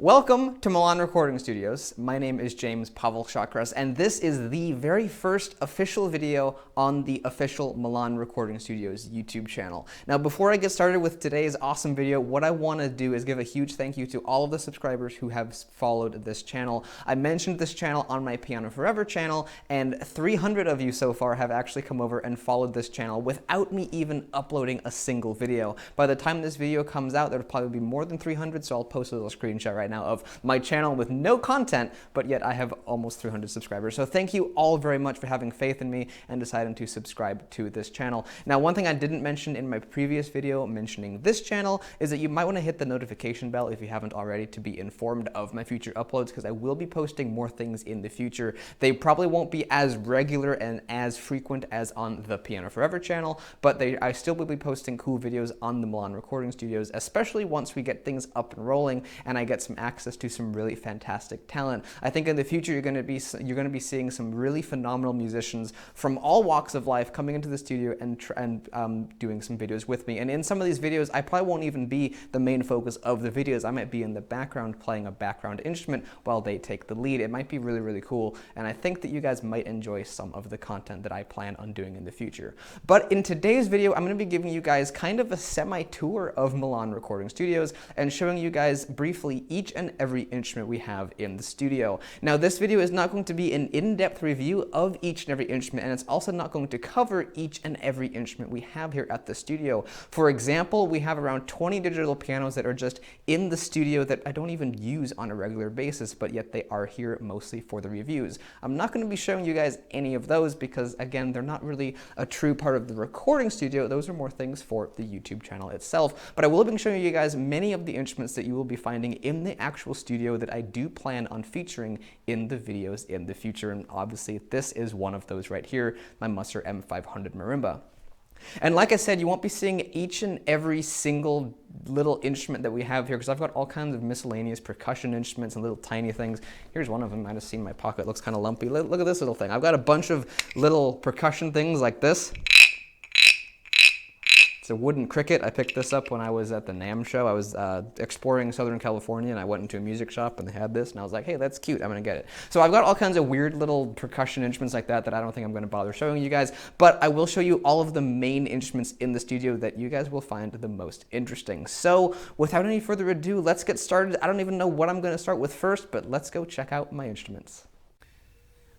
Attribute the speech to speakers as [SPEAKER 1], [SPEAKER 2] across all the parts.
[SPEAKER 1] Welcome to Milan Recording Studios. My name is James Pavel Chakras, and this is the very first official video on the official Milan Recording Studios YouTube channel. Now, before I get started with today's awesome video, what I want to do is give a huge thank you to all of the subscribers who have followed this channel. I mentioned this channel on my Piano Forever channel, and 300 of you so far have actually come over and followed this channel without me even uploading a single video. By the time this video comes out, there'll probably be more than 300, so I'll post a little screenshot right now of my channel with no content, but yet I have almost 300 subscribers. So thank you all very much for having faith in me and deciding to subscribe to this channel. Now, one thing I didn't mention in my previous video mentioning this channel is that you might want to hit the notification bell if you haven't already to be informed of my future uploads, because I will be posting more things in the future. They probably won't be as regular and as frequent as on the Piano Forever channel, but I still will be posting cool videos on the Milan Recording Studios, especially once we get things up and rolling and I get some access to some really fantastic talent. I think in the future you're going to be seeing some really phenomenal musicians from all walks of life coming into the studio and doing some videos with me. And in some of these videos, I probably won't even be the main focus of the videos. I might be in the background playing a background instrument while they take the lead. It might be really, really cool, and I think that you guys might enjoy some of the content that I plan on doing in the future. But in today's video, I'm going to be giving you guys kind of a semi-tour of Milan Recording Studios and showing you guys briefly each and every instrument we have in the studio. Now, this video is not going to be an in-depth review of each and every instrument, and it's also not going to cover each and every instrument we have here at the studio. For example, we have around 20 digital pianos that are just in the studio that I don't even use on a regular basis, but yet they are here mostly for the reviews. I'm not going to be showing you guys any of those because, again, they're not really a true part of the recording studio. Those are more things for the YouTube channel itself. But I will be showing you guys many of the instruments that you will be finding in the actual studio that I do plan on featuring in the videos in the future. And obviously, this is one of those right here, my Musser M500 marimba. And like I said, you won't be seeing each and every single little instrument that we have here, because I've got all kinds of miscellaneous percussion instruments and little tiny things. Here's one of them. I just seen my pocket. It looks kind of lumpy. Look at this little thing. I've got a bunch of little percussion things like this. It's a wooden cricket. I picked this up when I was at the NAMM show. I was exploring Southern California, and I went into a music shop, and they had this, and I was like, hey, that's cute. I'm going to get it. So I've got all kinds of weird little percussion instruments like that I don't think I'm going to bother showing you guys, but I will show you all of the main instruments in the studio that you guys will find the most interesting. So without any further ado, let's get started. I don't even know what I'm going to start with first, but let's go check out my instruments.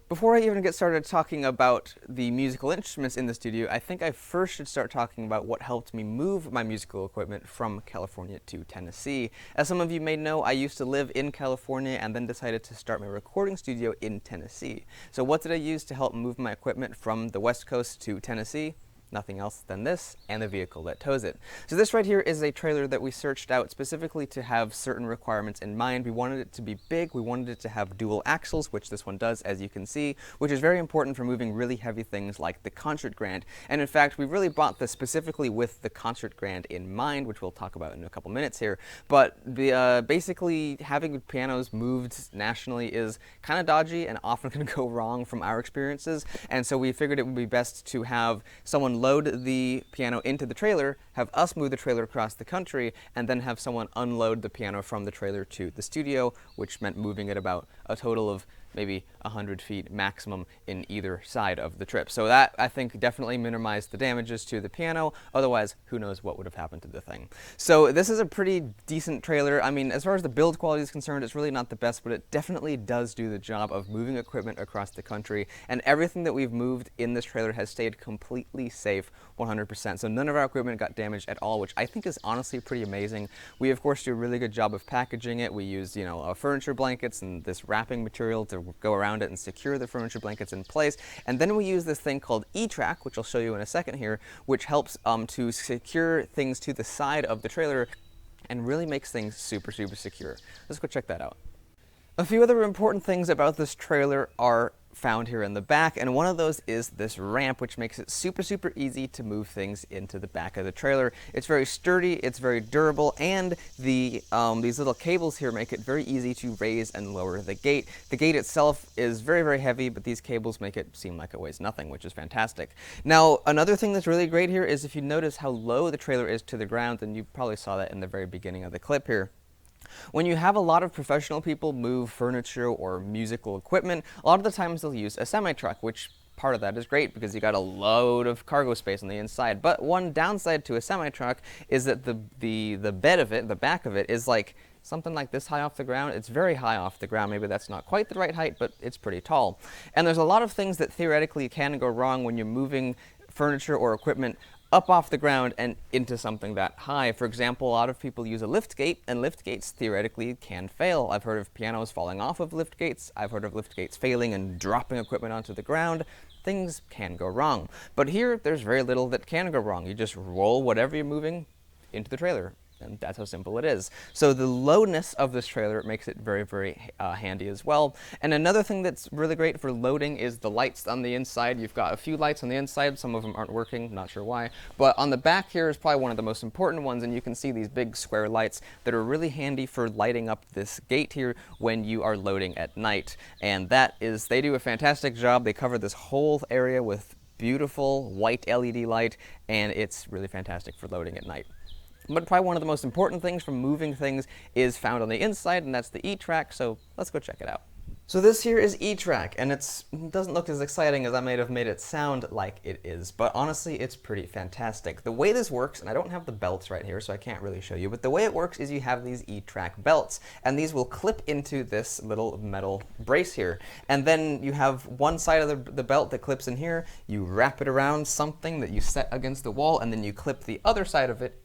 [SPEAKER 1] Before I even get started talking about the musical instruments in the studio, I think I first should start talking about what helped me move my musical equipment from California to Tennessee. As some of you may know, I used to live in California and then decided to start my recording studio in Tennessee. So what did I use to help move my equipment from the West Coast to Tennessee? Nothing else than this and the vehicle that tows it. So this right here is a trailer that we searched out specifically to have certain requirements in mind. We wanted it to be big, we wanted it to have dual axles, which this one does, as you can see, which is very important for moving really heavy things like the concert grand. And in fact, we really bought this specifically with the concert grand in mind, which we'll talk about in a couple minutes here. But basically, having pianos moved nationally is kind of dodgy and often going to go wrong from our experiences. And so we figured it would be best to have someone load the piano into the trailer, have us move the trailer across the country, and then have someone unload the piano from the trailer to the studio, which meant moving it about a total of maybe 100 feet maximum in either side of the trip. So that, I think, definitely minimized the damages to the piano. Otherwise, who knows what would have happened to the thing. So this is a pretty decent trailer. I mean, as far as the build quality is concerned, it's really not the best, but it definitely does do the job of moving equipment across the country. And everything that we've moved in this trailer has stayed completely safe, 100%. So none of our equipment got damaged at all, which I think is honestly pretty amazing. We, of course, do a really good job of packaging it. We use, furniture blankets and this wrapping material to go around it and secure the furniture blankets in place. And then we use this thing called E-Track, which I'll show you in a second here, which helps to secure things to the side of the trailer and really makes things super, super secure. Let's go check that out. A few other important things about this trailer are found here in the back, and one of those is this ramp, which makes it super, super easy to move things into the back of the trailer. It's very sturdy, it's very durable, and these little cables here make it very easy to raise and lower the gate. The gate itself is very, very heavy, but these cables make it seem like it weighs nothing, which is fantastic. Now, another thing that's really great here is if you notice how low the trailer is to the ground, and you probably saw that in the very beginning of the clip here. When you have a lot of professional people move furniture or musical equipment, a lot of the times they'll use a semi-truck, which part of that is great because you got a load of cargo space on the inside. But one downside to a semi-truck is that the bed of it, the back of it, is like something like this high off the ground. It's very high off the ground. Maybe that's not quite the right height, but it's pretty tall. And there's a lot of things that theoretically can go wrong when you're moving furniture or equipment up off the ground and into something that high. For example, a lot of people use a lift gate, and lift gates theoretically can fail. I've heard of pianos falling off of lift gates. I've heard of lift gates failing and dropping equipment onto the ground. Things can go wrong. But here, there's very little that can go wrong. You just roll whatever you're moving into the trailer. And that's how simple it is. So the lowness of this trailer makes it very, very handy as well. And another thing that's really great for loading is the lights on the inside. You've got a few lights on the inside. Some of them aren't working, not sure why. But on the back here is probably one of the most important ones, and you can see these big square lights that are really handy for lighting up this gate here when you are loading at night. And that is, they do a fantastic job. They cover this whole area with beautiful white LED light, and it's really fantastic for loading at night. But probably one of the most important things from moving things is found on the inside, and that's the E-track, so let's go check it out. So this here is E-track, and it doesn't look as exciting as I might have made it sound like it is, but honestly it's pretty fantastic. The way this works, and I don't have the belts right here so I can't really show you, but the way it works is you have these E-track belts, and these will clip into this little metal brace here. And then you have one side of the belt that clips in here, you wrap it around something that you set against the wall, and then you clip the other side of it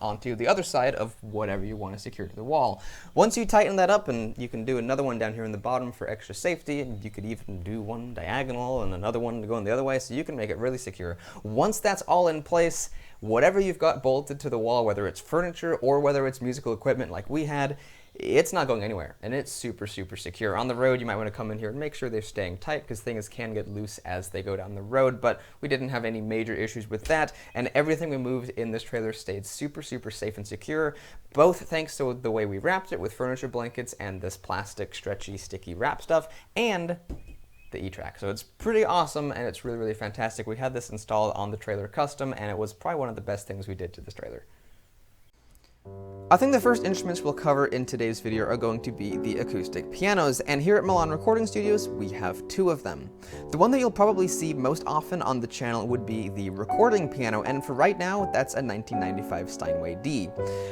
[SPEAKER 1] onto the other side of whatever you want to secure to the wall. Once you tighten that up, and you can do another one down here in the bottom for extra safety, and you could even do one diagonal and another one going the other way, so you can make it really secure. Once that's all in place, whatever you've got bolted to the wall, whether it's furniture or whether it's musical equipment like we had, it's not going anywhere, and it's super, super secure. On the road, you might want to come in here and make sure they're staying tight, because things can get loose as they go down the road, but we didn't have any major issues with that, and everything we moved in this trailer stayed super, super safe and secure, both thanks to the way we wrapped it with furniture blankets and this plastic, stretchy, sticky wrap stuff, and the E-track. So it's pretty awesome, and it's really, really fantastic. We had this installed on the trailer custom, and it was probably one of the best things we did to this trailer. I think the first instruments we'll cover in today's video are going to be the acoustic pianos, and here at Milan Recording Studios we have two of them. The one that you'll probably see most often on the channel would be the recording piano, and for right now that's a 1995 Steinway D.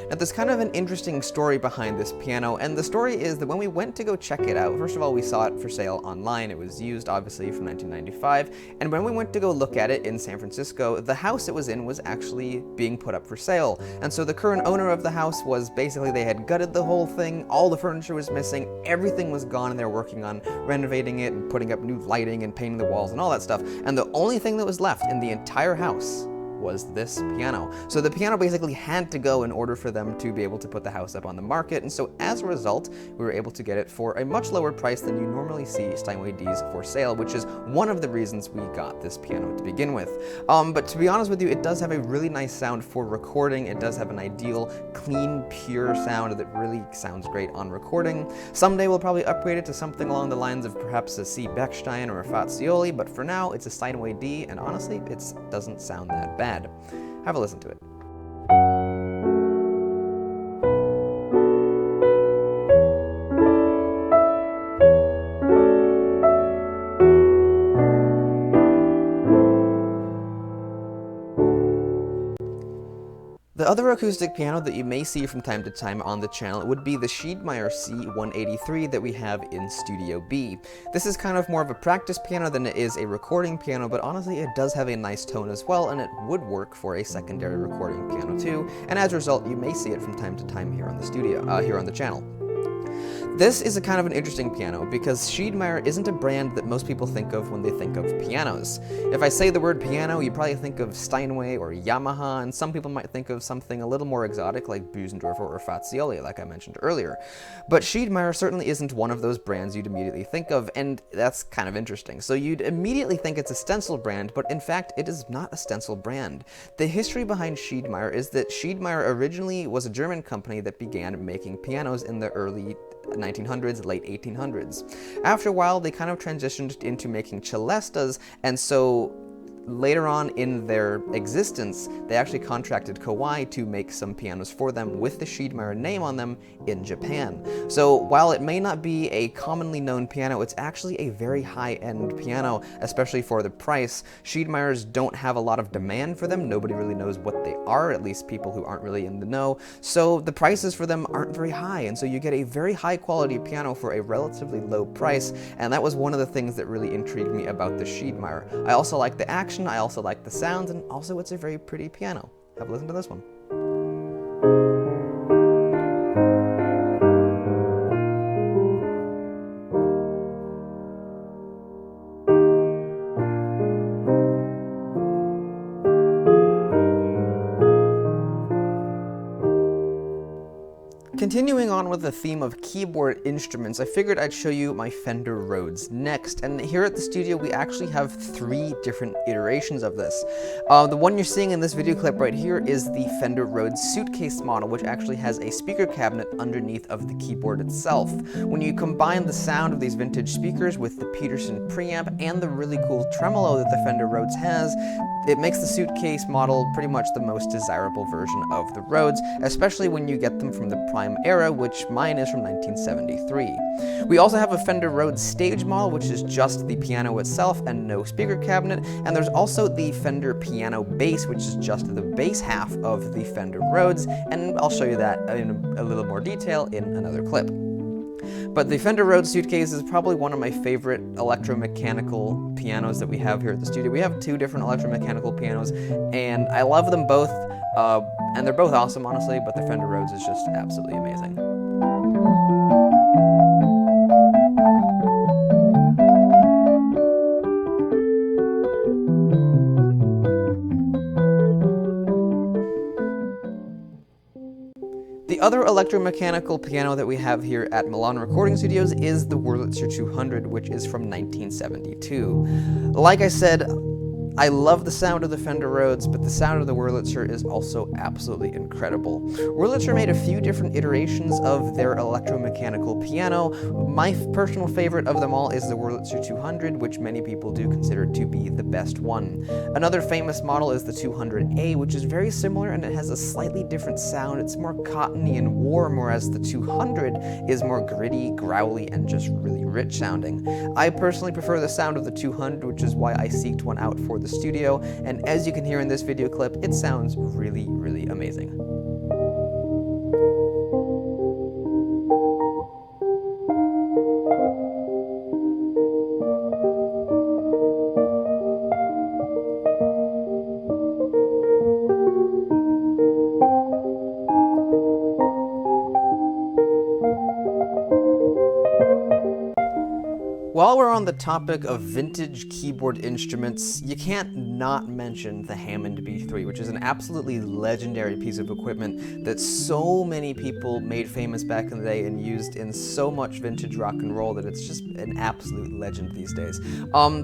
[SPEAKER 1] Now there's kind of an interesting story behind this piano, and the story is that when we went to go check it out, first of all we saw it for sale online. It was used obviously from 1995, and when we went to go look at it in San Francisco, the house it was in was actually being put up for sale, and so the current owner of the house was basically, they had gutted the whole thing, all the furniture was missing, everything was gone, and they were working on renovating it and putting up new lighting and painting the walls and all that stuff, and the only thing that was left in the entire house was this piano. So the piano basically had to go in order for them to be able to put the house up on the market, and so as a result, we were able to get it for a much lower price than you normally see Steinway Ds for sale, which is one of the reasons we got this piano to begin with. But to be honest with you, it does have a really nice sound for recording. It does have an ideal, clean, pure sound that really sounds great on recording. Someday we'll probably upgrade it to something along the lines of perhaps a C. Bechstein or a Fazioli, but for now, it's a Steinway D, and honestly, it doesn't sound that bad. Have a listen to it. The other acoustic piano that you may see from time to time on the channel would be the Schiedmeyer C183 that we have in Studio B. This is kind of more of a practice piano than it is a recording piano, but honestly it does have a nice tone as well, and it would work for a secondary recording piano too, and as a result you may see it from time to time here on the here on the channel. This is a kind of an interesting piano because Schiedmeyer isn't a brand that most people think of when they think of pianos. If I say the word piano, you probably think of Steinway or Yamaha, and some people might think of something a little more exotic like Bösendorfer or Fazioli, like I mentioned earlier. But Schiedmeyer certainly isn't one of those brands you'd immediately think of, and that's kind of interesting. So you'd immediately think it's a stencil brand, but in fact it is not a stencil brand. The history behind Schiedmeyer is that Schiedmeyer originally was a German company that began making pianos in the early 1900s, late 1800s. After a while, they kind of transitioned into making celestas, and so later on in their existence, they actually contracted Kawai to make some pianos for them with the Schiedmeier name on them in Japan. So while it may not be a commonly known piano, it's actually a very high-end piano, especially for the price. Schiedmeiers don't have a lot of demand for them. Nobody really knows what they are, at least people who aren't really in the know. So the prices for them aren't very high, and so you get a very high-quality piano for a relatively low price, and that was one of the things that really intrigued me about the Schiedmeier. I also like the action, I also like the sounds, and also it's a very pretty piano. Have a listen to this one. Continuing on with the theme of keyboard instruments, I figured I'd show you my Fender Rhodes next, and here at the studio we actually have 3 different iterations of this. The one you're seeing in this video clip right here is the Fender Rhodes suitcase model, which actually has a speaker cabinet underneath of the keyboard itself. When you combine the sound of these vintage speakers with the Peterson preamp and the really cool tremolo that the Fender Rhodes has, it makes the suitcase model pretty much the most desirable version of the Rhodes, especially when you get them from the prime era, which mine is from 1973. We also have a Fender Rhodes stage model, which is just the piano itself and no speaker cabinet, and there's also the Fender piano bass, which is just the bass half of the Fender Rhodes, and I'll show you that in a little more detail in another clip. But the Fender Rhodes suitcase is probably one of my favorite electromechanical pianos that we have here at the studio. We have 2 different electromechanical pianos, and I love them both, and they're both awesome, honestly, but the Fender Rhodes is just absolutely amazing. The other electromechanical piano that we have here at Milan Recording Studios is the Wurlitzer 200, which is from 1972. Like I said, I love the sound of the Fender Rhodes, but the sound of the Wurlitzer is also absolutely incredible. Wurlitzer made a few different iterations of their electromechanical piano. My personal favorite of them all is the Wurlitzer 200, which many people do consider to be the best one. Another famous model is the 200A, which is very similar and it has a slightly different sound. It's more cottony and warm, whereas the 200 is more gritty, growly, and just really rich sounding. I personally prefer the sound of the 200, which is why I seeked one out for the studio, and as you can hear in this video clip, it sounds really, really amazing. While we're on the topic of vintage keyboard instruments, you can't not mention the Hammond B3, which is an absolutely legendary piece of equipment that so many people made famous back in the day and used in so much vintage rock and roll that it's just an absolute legend these days.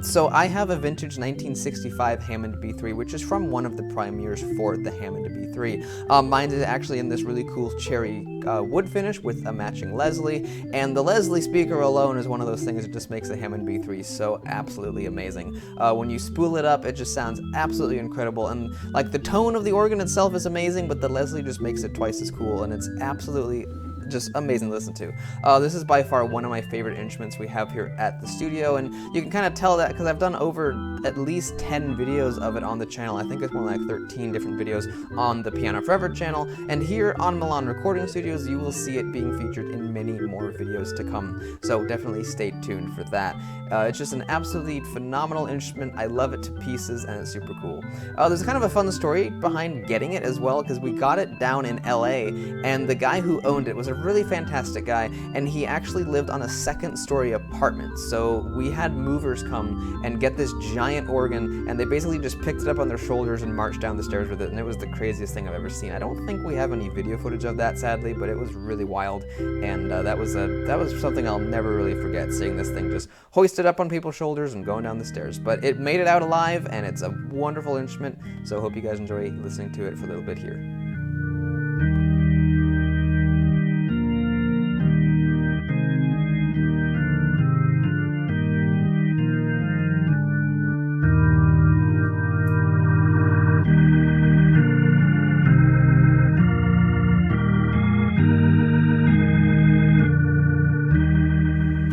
[SPEAKER 1] So I have a vintage 1965 Hammond B3, which is from one of the prime years for the Hammond B3. Mine is actually in this really cool cherry wood finish with a matching Leslie, and the Leslie speaker alone is one of those things that just makes the Hammond B3 so absolutely amazing. When you spool it up, it just sounds absolutely incredible, and like the tone of the organ itself is amazing, but the Leslie just makes it twice as cool, and it's absolutely just amazing to listen to. This is by far one of my favorite instruments we have here at the studio, and you can kind of tell that because I've done over at least 10 videos of it on the channel. I think it's more like 13 different videos on the Piano Forever channel, and here on Milan Recording Studios you will see it being featured in many more videos to come, so definitely stay tuned for that. It's just an absolutely phenomenal instrument. I love it to pieces, and it's super cool. There's kind of a fun story behind getting it as well, because we got it down in LA, and the guy who owned it was a really fantastic guy, and he actually lived on a second-story apartment. So we had movers come and get this giant organ, and they basically just picked it up on their shoulders and marched down the stairs with it, and it was the craziest thing I've ever seen. I don't think we have any video footage of that, sadly, but it was really wild, and that was something I'll never really forget, seeing this thing just hoisted up on people's shoulders and going down the stairs. But it made it out alive, and it's a wonderful instrument, so I hope you guys enjoy listening to it for a little bit here.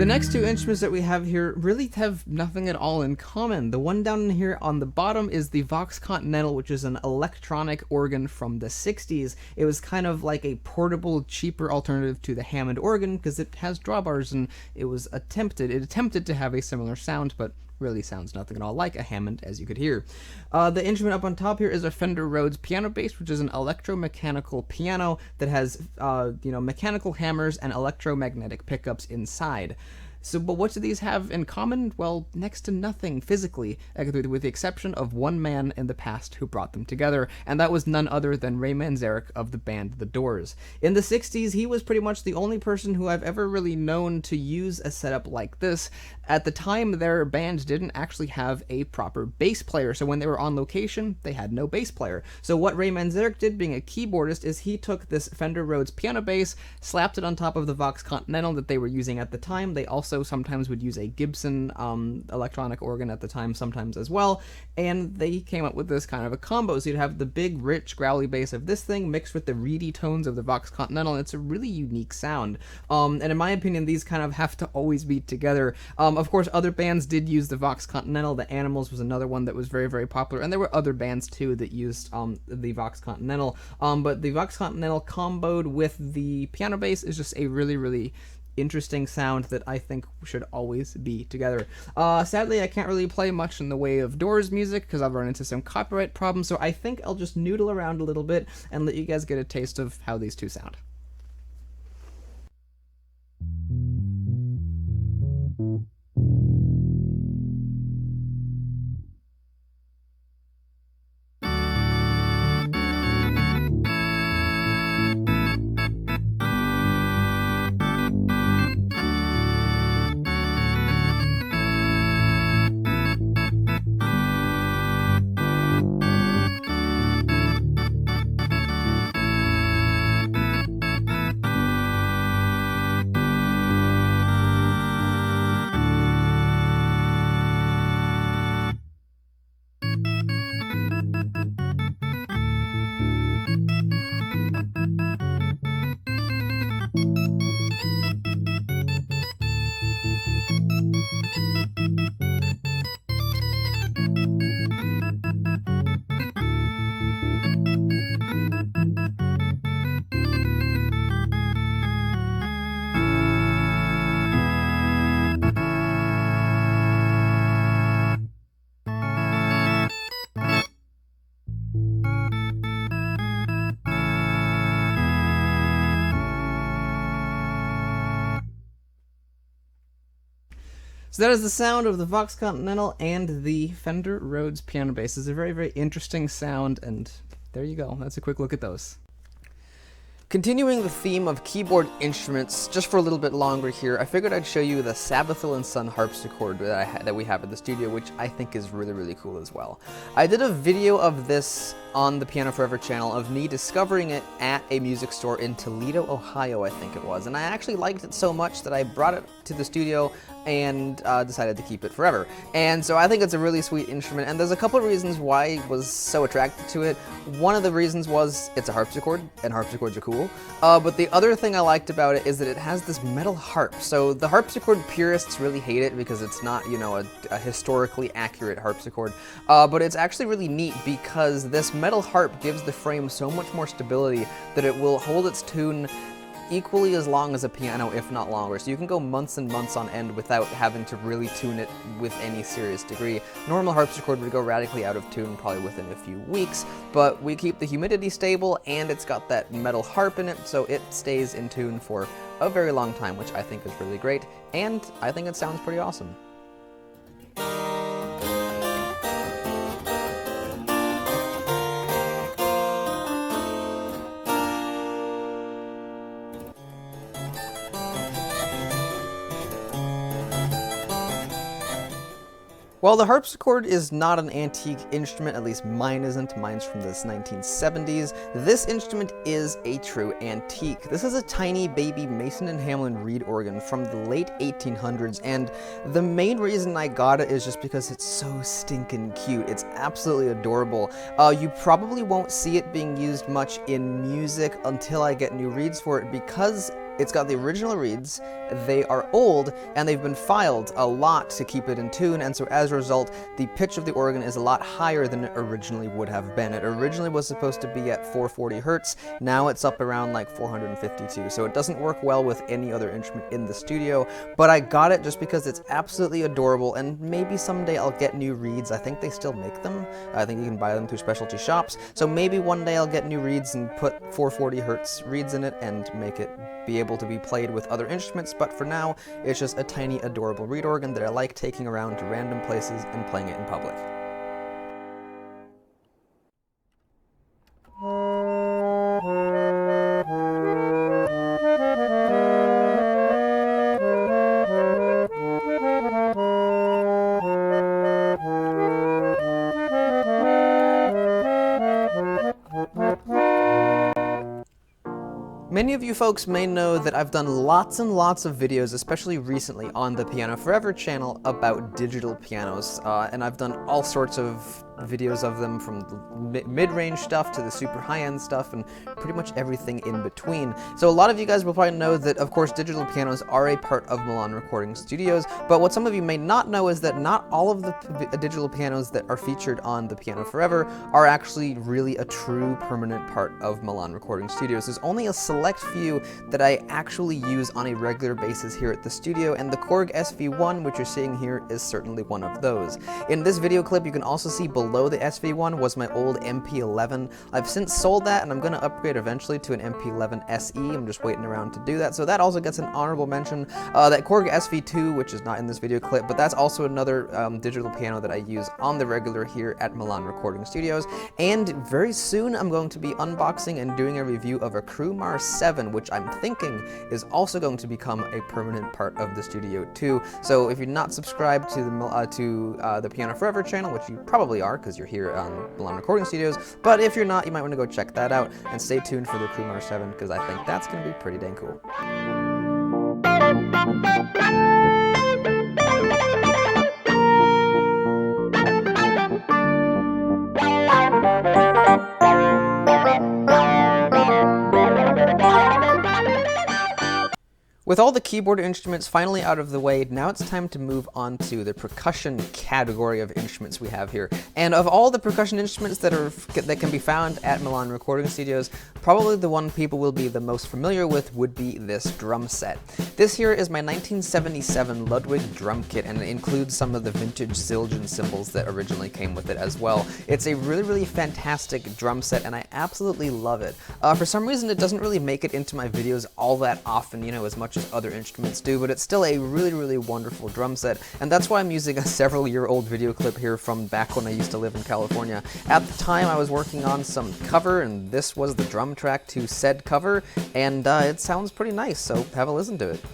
[SPEAKER 1] The next two instruments that we have here really have nothing at all in common. The one down here on the bottom is the Vox Continental, which is an electronic organ from the 60s. It was kind of like a portable, cheaper alternative to the Hammond organ because it has drawbars, and it attempted to have a similar sound, but really sounds nothing at all like a Hammond, as you could hear. The instrument up on top here is a Fender Rhodes piano bass, which is an electromechanical piano that has mechanical hammers and electromagnetic pickups inside. So, but what do these have in common? Well, next to nothing physically, with the exception of one man in the past who brought them together, and that was none other than Ray Manzarek of the band The Doors. In the 60s, he was pretty much the only person who I've ever really known to use a setup like this. At the time, their band didn't actually have a proper bass player, so when they were on location, they had no bass player. So what Ray Manzarek did, being a keyboardist, is he took this Fender Rhodes piano bass, slapped it on top of the Vox Continental that they were using at the time. They also sometimes would use a Gibson electronic organ at the time sometimes as well, and they came up with this kind of a combo. So you'd have the big, rich, growly bass of this thing mixed with the reedy tones of the Vox Continental, and it's a really unique sound. And in my opinion, these kind of have to always be together. Of course, other bands did use the Vox Continental. The Animals was another one that was very, very popular, and there were other bands too that used the Vox Continental. But the Vox Continental comboed with the piano bass is just a really, really interesting sound that I think should always be together. Sadly, I can't really play much in the way of Doors music because I've run into some copyright problems, so I think I'll just noodle around a little bit and let you guys get a taste of how these two sound. So that is the sound of the Vox Continental and the Fender Rhodes piano bass. It's a very, very interesting sound, and there you go. That's a quick look at those. Continuing the theme of keyboard instruments, just for a little bit longer here, I figured I'd show you the Sabathil & Son Harpsichord that we have at the studio, which I think is really, really cool as well. I did a video of this on the Piano Forever channel of me discovering it at a music store in Toledo, Ohio, I think it was, and I actually liked it so much that I brought it to the studio and decided to keep it forever. And so I think it's a really sweet instrument, and there's a couple of reasons why I was so attracted to it. One of the reasons was it's a harpsichord, and harpsichords are cool. But the other thing I liked about it is that it has this metal harp. So the harpsichord purists really hate it because it's not, you know, a historically accurate harpsichord. But it's actually really neat because this metal harp gives the frame so much more stability that it will hold its tune equally as long as a piano, if not longer. So you can go months and months on end without having to really tune it with any serious degree. Normal harpsichord would go radically out of tune probably within a few weeks, but we keep the humidity stable and it's got that metal harp in it, so it stays in tune for a very long time, which I think is really great, and I think it sounds pretty awesome. While the harpsichord is not an antique instrument, at least mine isn't, mine's from the 1970s, this instrument is a true antique. This is a tiny baby Mason and Hamlin reed organ from the late 1800s, and the main reason I got it is just because it's so stinking cute. It's absolutely adorable. You probably won't see it being used much in music until I get new reeds for it, because It's got the original reeds, they are old, and they've been filed a lot to keep it in tune, and so as a result, the pitch of the organ is a lot higher than it originally would have been. It originally was supposed to be at 440 hertz, now it's up around like 452, so it doesn't work well with any other instrument in the studio, but I got it just because it's absolutely adorable, and maybe someday I'll get new reeds. I think they still make them. I think you can buy them through specialty shops, so maybe one day I'll get new reeds and put 440 hertz reeds in it and make it be able to be played with other instruments, but for now, it's just a tiny, adorable reed organ that I like taking around to random places and playing it in public. Many of you folks may know that I've done lots and lots of videos, especially recently on the Piano Forever channel, about digital pianos, and I've done all sorts of videos of them, from the mid-range stuff to the super high-end stuff, and pretty much everything in between. So a lot of you guys will probably know that, of course, digital pianos are a part of Milan Recording Studios, but what some of you may not know is that not all of the digital pianos that are featured on the Piano Forever are actually really a true permanent part of Milan Recording Studios. There's only a select few that I actually use on a regular basis here at the studio, and the Korg SV1, which you're seeing here, is certainly one of those. In this video clip, you can also see below the SV1 was my old MP11. I've since sold that, and I'm going to upgrade eventually to an MP11 SE. I'm just waiting around to do that, so that also gets an honorable mention. That Korg SV2, which is not in this video clip, but that's also another digital piano that I use on the regular here at Milan Recording Studios. And very soon, I'm going to be unboxing and doing a review of a Krumar 7, which I'm thinking is also going to become a permanent part of the studio too. So if you're not subscribed to the Piano Forever channel, which you probably are, because you're here on Milan Recording Studios, but if you're not, you might want to go check that out, and stay tuned for the Krumar 7, because I think that's going to be pretty dang cool. With all the keyboard instruments finally out of the way, now it's time to move on to the percussion category of instruments we have here. And of all the percussion instruments that can be found at Milan Recording Studios, probably the one people will be the most familiar with would be this drum set. This here is my 1977 Ludwig drum kit, and it includes some of the vintage Zildjian cymbals that originally came with it as well. It's a really, really fantastic drum set, and I absolutely love it. For some reason, it doesn't really make it into my videos all that often, you know, as much as other instruments do, but it's still a really, really wonderful drum set, and that's why I'm using a several-year-old video clip here from back when I used to live in California. At the time, I was working on some cover, and this was the drum track to said cover, and it sounds pretty nice, so have a listen to it.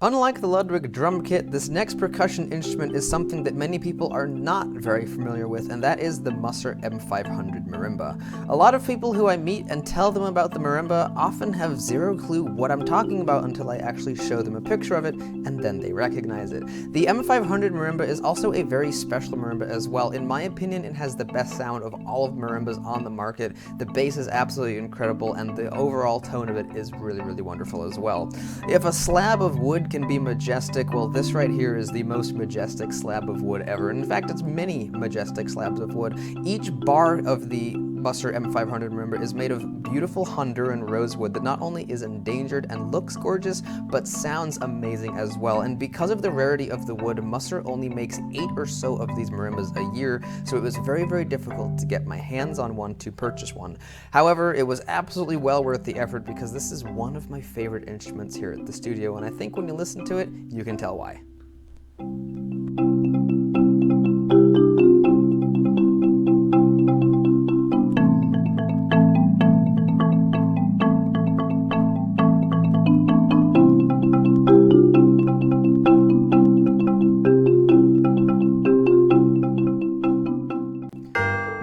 [SPEAKER 1] Unlike the Ludwig drum kit, this next percussion instrument is something that many people are not very familiar with, and that is the Musser M500 marimba. A lot of people who I meet and tell them about the marimba often have zero clue what I'm talking about until I actually show them a picture of it, and then they recognize it. The M500 marimba is also a very special marimba as well. In my opinion, it has the best sound of all of marimbas on the market. The bass is absolutely incredible, and the overall tone of it is really, really wonderful as well. If a slab of wood can be majestic, well, this right here is the most majestic slab of wood ever. In fact, it's many majestic slabs of wood. Each bar of the Musser M500 marimba is made of beautiful Honduran rosewood that not only is endangered and looks gorgeous, but sounds amazing as well. And because of the rarity of the wood, Musser only makes 8 or so of these marimbas a year, so it was very, very difficult to get my hands on one to purchase one. However, it was absolutely well worth the effort, because this is one of my favorite instruments here at the studio, and I think when you listen to it, you can tell why.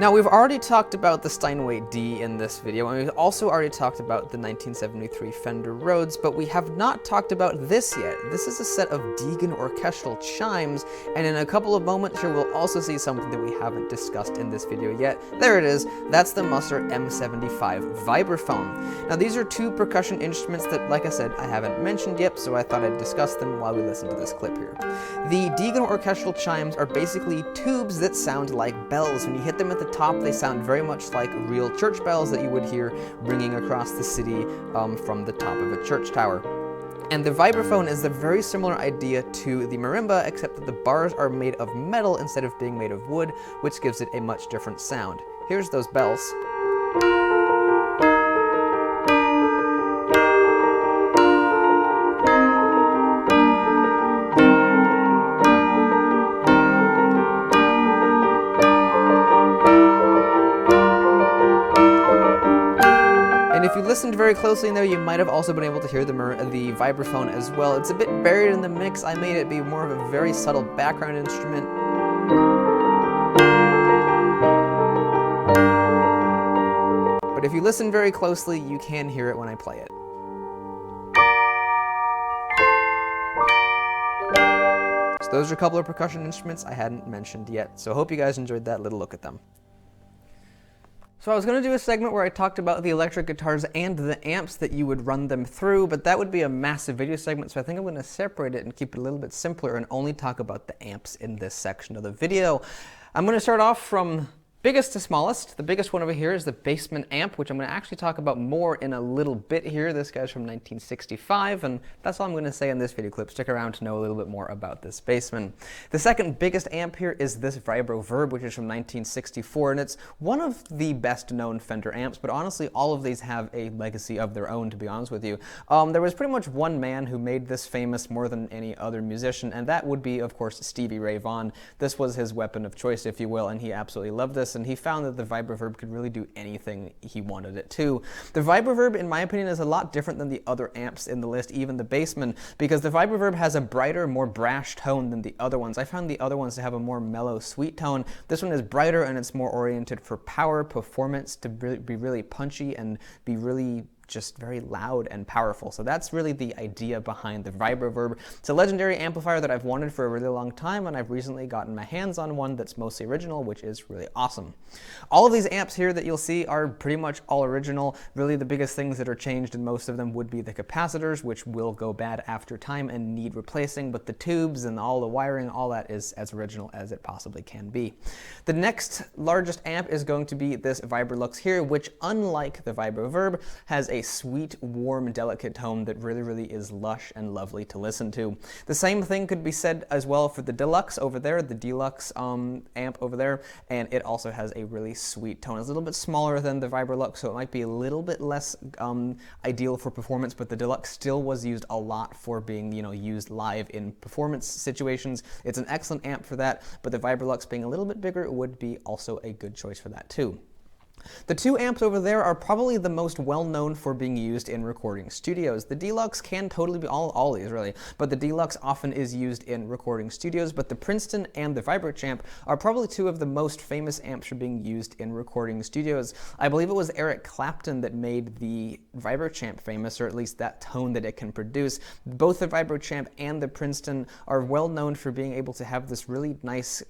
[SPEAKER 1] Now, we've already talked about the Steinway D in this video, and we've also already talked about the 1973 Fender Rhodes, but we have not talked about this yet. This is a set of Deegan orchestral chimes, and in a couple of moments here we'll also see something that we haven't discussed in this video yet. There it is. That's the Musser M75 vibraphone. Now, these are two percussion instruments that, like I said, I haven't mentioned yet, so I thought I'd discuss them while we listen to this clip here. The Deegan orchestral chimes are basically tubes that sound like bells. When you hit them at the top, they sound very much like real church bells that you would hear ringing across the city from the top of a church tower. And the vibraphone is a very similar idea to the marimba, except that the bars are made of metal instead of being made of wood, which gives it a much different sound. Here's those bells. If you listened very closely in there, you might have also been able to hear the vibraphone as well. It's a bit buried in the mix. I made it be more of a very subtle background instrument. But if you listen very closely, you can hear it when I play it. So those are a couple of percussion instruments I hadn't mentioned yet. So I hope you guys enjoyed that little look at them. So I was going to do a segment where I talked about the electric guitars and the amps that you would run them through, but that would be a massive video segment, so I think I'm going to separate it and keep it a little bit simpler and only talk about the amps in this section of the video. I'm going to start off from biggest to smallest. The biggest one over here is the Bassman amp, which I'm going to actually talk about more in a little bit here. This guy's from 1965, and that's all I'm going to say in this video clip. Stick around to know a little bit more about this Bassman. The second biggest amp here is this Vibro Verb, which is from 1964, and it's one of the best known Fender amps, but honestly all of these have a legacy of their own, to be honest with you. There was pretty much one man who made this famous more than any other musician, and that would be, of course, Stevie Ray Vaughan. This was his weapon of choice, if you will, and he absolutely loved this, and he found that the Vibroverb could really do anything he wanted it to. The Vibroverb, in my opinion, is a lot different than the other amps in the list, even the Bassman, because the Vibroverb has a brighter, more brash tone than the other ones. I found the other ones to have a more mellow, sweet tone. This one is brighter and it's more oriented for power, performance, to be really punchy and be really just very loud and powerful. So that's really the idea behind the Vibroverb. It's a legendary amplifier that I've wanted for a really long time, and I've recently gotten my hands on one that's mostly original, which is really awesome. All of these amps here that you'll see are pretty much all original. Really the biggest things that are changed in most of them would be the capacitors, which will go bad after time and need replacing, but the tubes and all the wiring, all that is as original as it possibly can be. The next largest amp is going to be this Vibrolux here, which, unlike the Vibroverb, has a sweet, warm, delicate tone that really is lush and lovely to listen to. The same thing could be said as well for the Deluxe over there, the Deluxe amp over there, and it also has a really sweet tone. It's a little bit smaller than the Vibrolux, so it might be a little bit less ideal for performance, but the Deluxe still was used a lot for being, used live in performance situations. It's an excellent amp for that, but the Vibrolux being a little bit bigger would be also a good choice for that too. The two amps over there are probably the most well-known for being used in recording studios. The Deluxe can totally be, all these really, but the Deluxe often is used in recording studios, but the Princeton and the Vibrochamp are probably two of the most famous amps for being used in recording studios. I believe it was Eric Clapton that made the Vibrochamp famous, or at least that tone that it can produce. Both the Vibrochamp and the Princeton are well known for being able to have this really nice,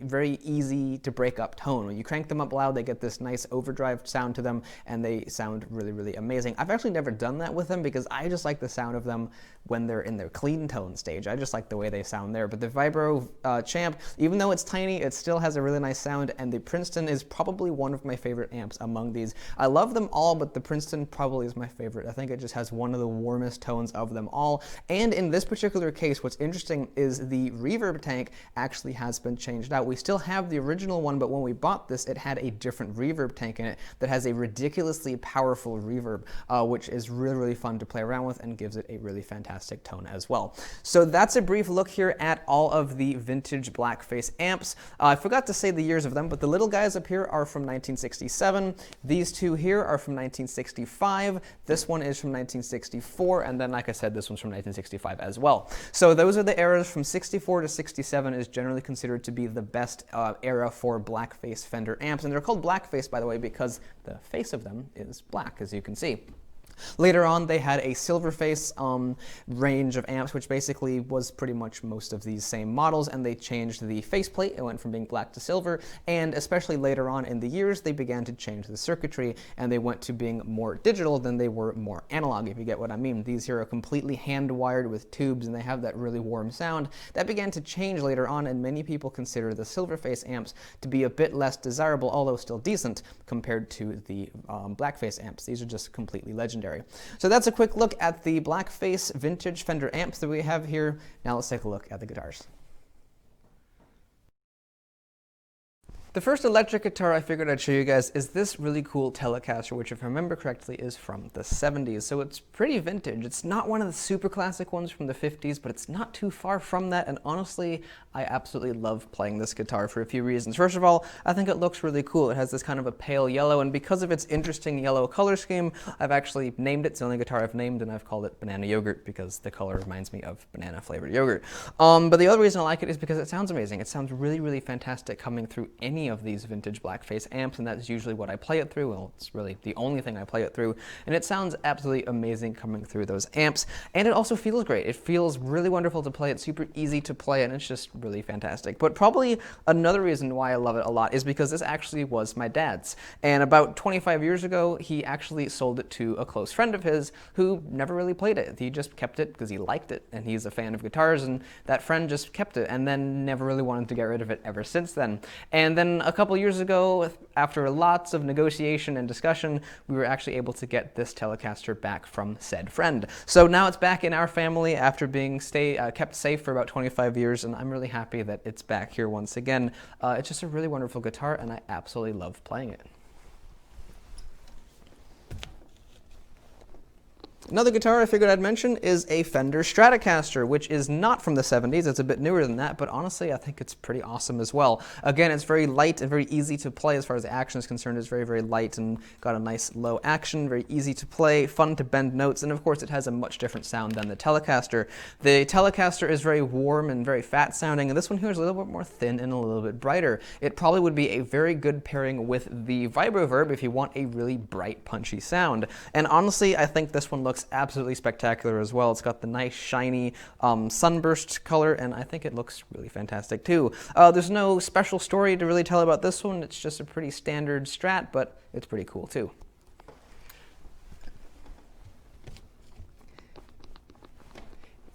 [SPEAKER 1] very easy to break up tone. When you crank them up loud, they get this nice overdrive sound to them, and they sound really amazing. I've actually never done that with them because I just like the sound of them when they're in their clean tone stage. I just like the way they sound there. But the Vibro Champ, even though it's tiny, it still has a really nice sound, and the Princeton is probably one of my favorite amps among these. I love them all, but the Princeton probably is my favorite. I think it just has one of the warmest tones of them all. And in this particular case, what's interesting is the reverb tank actually has been changed out. We still have the original one, but when we bought this, it had a different reverb tank in it that has a ridiculously powerful reverb, which is really fun to play around with and gives it a really fantastic tone as well. So that's a brief look here at all of the vintage blackface amps. I forgot to say the years of them, but the little guys up here are from 1967. These two here are from 1965. This one is from 1964, and then, like I said, this one's from 1965 as well. So those are the eras from 64 to 67 is generally considered to be the best era for blackface Fender amps. And they're called blackface, by the way, because the face of them is black, as you can see. Later on, they had a silver face range of amps, which basically was pretty much most of these same models, and they changed the faceplate. It went from being black to silver, and especially later on in the years, they began to change the circuitry, and they went to being more digital than they were more analog, if you get what I mean. These here are completely hand-wired with tubes, and they have that really warm sound. That began to change later on, and many people consider the silver face amps to be a bit less desirable, although still decent, compared to the blackface amps. These are just completely legendary. So that's a quick look at the blackface vintage Fender amps that we have here. Now let's take a look at the guitars. The first electric guitar I figured I'd show you guys is this really cool Telecaster, which if I remember correctly is from the 70s, so it's pretty vintage. It's not one of the super classic ones from the 50s, but it's not too far from that, and honestly, I absolutely love playing this guitar for a few reasons. First of all, I think it looks really cool. It has this kind of a pale yellow, and because of its interesting yellow color scheme, I've actually named it. It's the only guitar I've named, and I've called it Banana Yogurt because the color reminds me of banana-flavored yogurt. But the other reason I like it is because it sounds amazing. It sounds really, really fantastic coming through any of these vintage blackface amps, and that's usually what I play it through. Well, it's really the only thing I play it through, and it sounds absolutely amazing coming through those amps, and it also feels great. It feels really wonderful to play. It's super easy to play, and it's just really fantastic. But probably another reason why I love it a lot is because this actually was my dad's, and about 25 years ago, he actually sold it to a close friend of his who never really played it. He just kept it because he liked it, and he's a fan of guitars, and that friend just kept it, and then never really wanted to get rid of it ever since then. And then a couple years ago, after lots of negotiation and discussion, we were actually able to get this Telecaster back from said friend. So now it's back in our family after being kept safe for about 25 years, and I'm really happy that it's back here once again. It's just a really wonderful guitar, and I absolutely love playing it. Another guitar I figured I'd mention is a Fender Stratocaster, which is not from the 70s. It's a bit newer than that, but honestly, I think it's pretty awesome as well. Again, it's very light and very easy to play as far as the action is concerned. It's very, very light and got a nice low action, very easy to play, fun to bend notes, and of course, it has a much different sound than the Telecaster. The Telecaster is very warm and very fat sounding, and this one here is a little bit more thin and a little bit brighter. It probably would be a very good pairing with the Vibroverb if you want a really bright, punchy sound. And honestly, I think this one looks absolutely spectacular as well. It's got the nice shiny sunburst color, and I think it looks really fantastic too. There's no special story to really tell about this one. It's just a pretty standard Strat, but it's pretty cool too.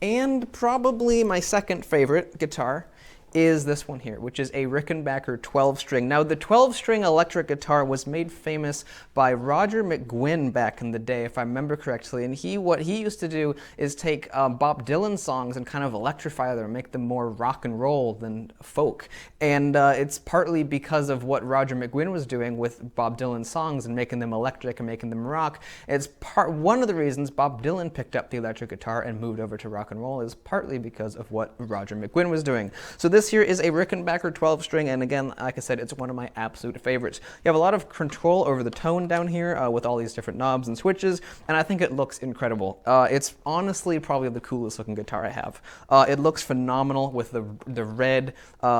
[SPEAKER 1] And probably my second favorite guitar is this one here, which is a Rickenbacker 12-string. Now, the 12-string electric guitar was made famous by Roger McGuinn back in the day, if I remember correctly, and what he used to do is take Bob Dylan songs and kind of electrify them, make them more rock and roll than folk. And it's partly because of what Roger McGuinn was doing with Bob Dylan songs and making them electric and making them rock. It's one of the reasons Bob Dylan picked up the electric guitar and moved over to rock and roll is partly because of what Roger McGuinn was doing. So this here is a Rickenbacker 12-string, and again, like I said, it's one of my absolute favorites. You have a lot of control over the tone down here with all these different knobs and switches, and I think it looks incredible. It's honestly probably the coolest looking guitar I have. It looks phenomenal with the red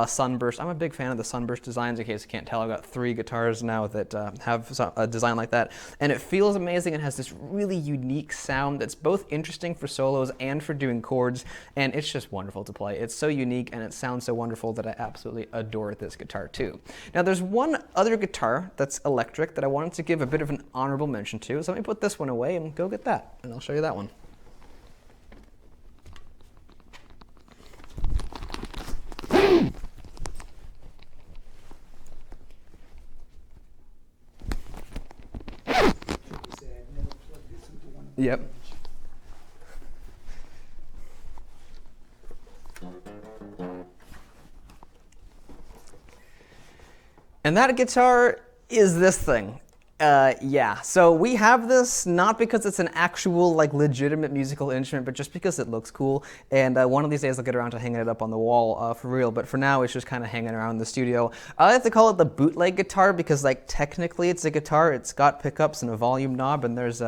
[SPEAKER 1] sunburst. I'm a big fan of the sunburst designs. In case you can't tell, I've got 3 guitars now that have a design like that, and it feels amazing. It has this really unique sound that's both interesting for solos and for doing chords, and it's just wonderful to play. It's so unique, and it sounds so wonderful that I absolutely adore this guitar too. Now there's one other guitar that's electric that I wanted to give a bit of an honorable mention to, so let me put this one away and go get that, and I'll show you that one. Yep. And that guitar is this thing. Yeah, so we have this not because it's an actual, like, legitimate musical instrument, but just because it looks cool. And one of these days I'll get around to hanging it up on the wall for real, but for now it's just kind of hanging around the studio. I like to call it the bootleg guitar because, like, technically it's a guitar. It's got pickups and a volume knob, and there's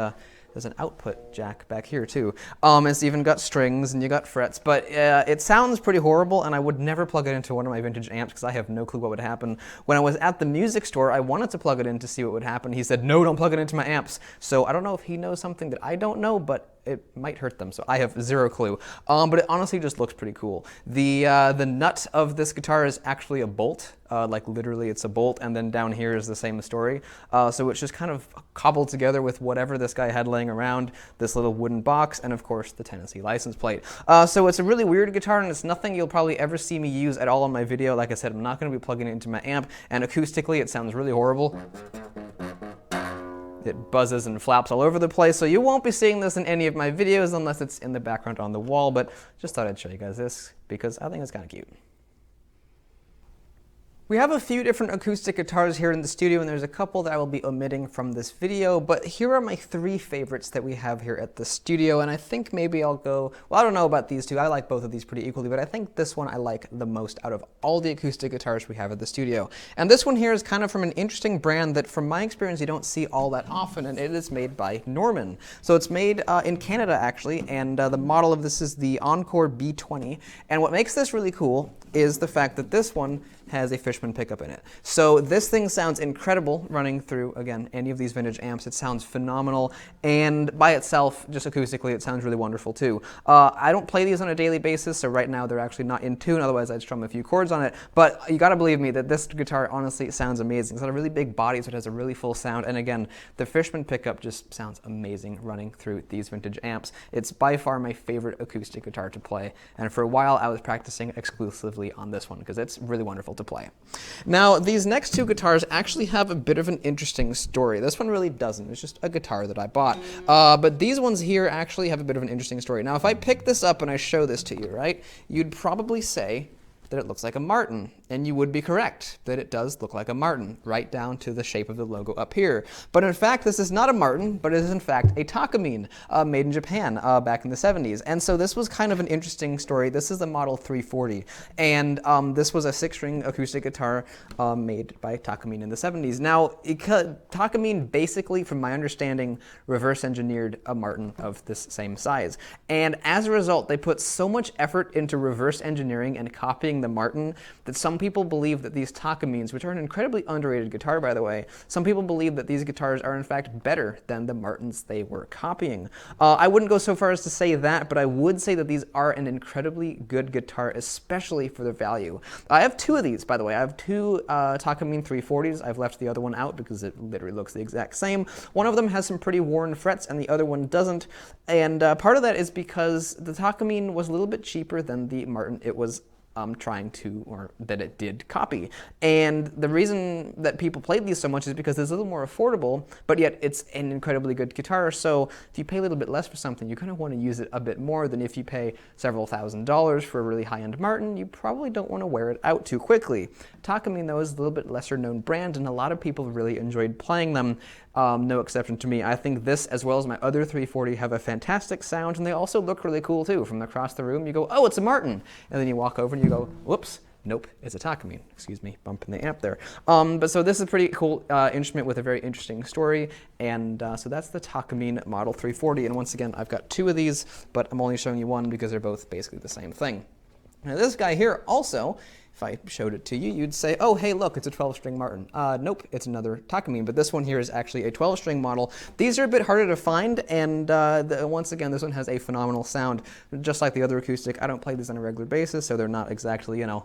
[SPEAKER 1] There's an output jack back here too. It's even got strings and you got frets, but it sounds pretty horrible, and I would never plug it into one of my vintage amps because I have no clue what would happen. When I was at the music store, I wanted to plug it in to see what would happen. He said, no, don't plug it into my amps. So I don't know if he knows something that I don't know, but it might hurt them, so I have zero clue. But it honestly just looks pretty cool. The nut of this guitar is actually a bolt, like literally it's a bolt, and then down here is the same story. So it's just kind of cobbled together with whatever this guy had laying around, this little wooden box, and of course the Tennessee license plate. So it's a really weird guitar, and it's nothing you'll probably ever see me use at all in my video. Like I said, I'm not going to be plugging it into my amp, and acoustically it sounds really horrible. It buzzes and flaps all over the place, so you won't be seeing this in any of my videos unless it's in the background on the wall, but just thought I'd show you guys this because I think it's kind of cute. We have a few different acoustic guitars here in the studio, and there's a couple that I will be omitting from this video, but here are my 3 favorites that we have here at the studio, and I think maybe I'll go, well, I don't know about these two. I like both of these pretty equally, but I think this one I like the most out of all the acoustic guitars we have at the studio. And this one here is kind of from an interesting brand that, from my experience, you don't see all that often, and it is made by Norman. So it's made in Canada, actually, and the model of this is the Encore B20, and what makes this really cool is the fact that this one has a Fishman pickup in it. So this thing sounds incredible running through, again, any of these vintage amps. It sounds phenomenal, and by itself, just acoustically, it sounds really wonderful too. I don't play these on a daily basis, so right now they're actually not in tune, otherwise I'd strum a few chords on it, but you gotta believe me that this guitar honestly sounds amazing. It's got a really big body, so it has a really full sound, and again, the Fishman pickup just sounds amazing running through these vintage amps. It's by far my favorite acoustic guitar to play, and for a while I was practicing exclusively on this one because it's really wonderful to play. Now, these next 2 guitars actually have a bit of an interesting story. This one really doesn't. It's just a guitar that I bought. But these ones here actually have a bit of an interesting story. Now, if I pick this up and I show this to you, right, you'd probably say that it looks like a Martin, and you would be correct that it does look like a Martin, right down to the shape of the logo up here. But in fact, this is not a Martin, but it is in fact a Takamine, made in Japan back in the 70s. And so this was kind of an interesting story. This is the Model 340, and this was a 6-string acoustic guitar made by Takamine in the 70s. Now, Takamine basically, from my understanding, reverse engineered a Martin of this same size. And as a result, they put so much effort into reverse engineering and copying the Martin that some people believe that these Takamines, which are an incredibly underrated guitar by the way, some people believe that these guitars are in fact better than the Martins they were copying. I wouldn't go so far as to say that, but I would say that these are an incredibly good guitar, especially for their value. I have 2 of these, by the way. I have 2 Takamine 340s. I've left the other one out because it literally looks the exact same. One of them has some pretty worn frets and the other one doesn't, and part of that is because the Takamine was a little bit cheaper than the Martin it was that it did copy. And the reason that people played these so much is because it's a little more affordable, but yet it's an incredibly good guitar. So if you pay a little bit less for something, you kind of want to use it a bit more than if you pay several $1000s for a really high-end Martin. You probably don't want to wear it out too quickly. Takamine, though, is a little bit lesser known brand, and a lot of people really enjoyed playing them. No exception to me. I think this, as well as my other 340, have a fantastic sound, and they also look really cool too. From across the room, you go, oh, it's a Martin, and then you walk over and you go, whoops, nope, it's a Takamine. Excuse me, bumping the amp there. But so this is a pretty cool instrument with a very interesting story, and so that's the Takamine Model 340. And once again, I've got 2 of these, but I'm only showing you one because they're both basically the same thing. Now this guy here also, if I showed it to you, you'd say, oh, hey, look, it's a 12-string Martin. Nope, it's another Takamine, but this one here is actually a 12-string model. These are a bit harder to find, and once again, this one has a phenomenal sound. Just like the other acoustic, I don't play these on a regular basis, so they're not exactly, you know,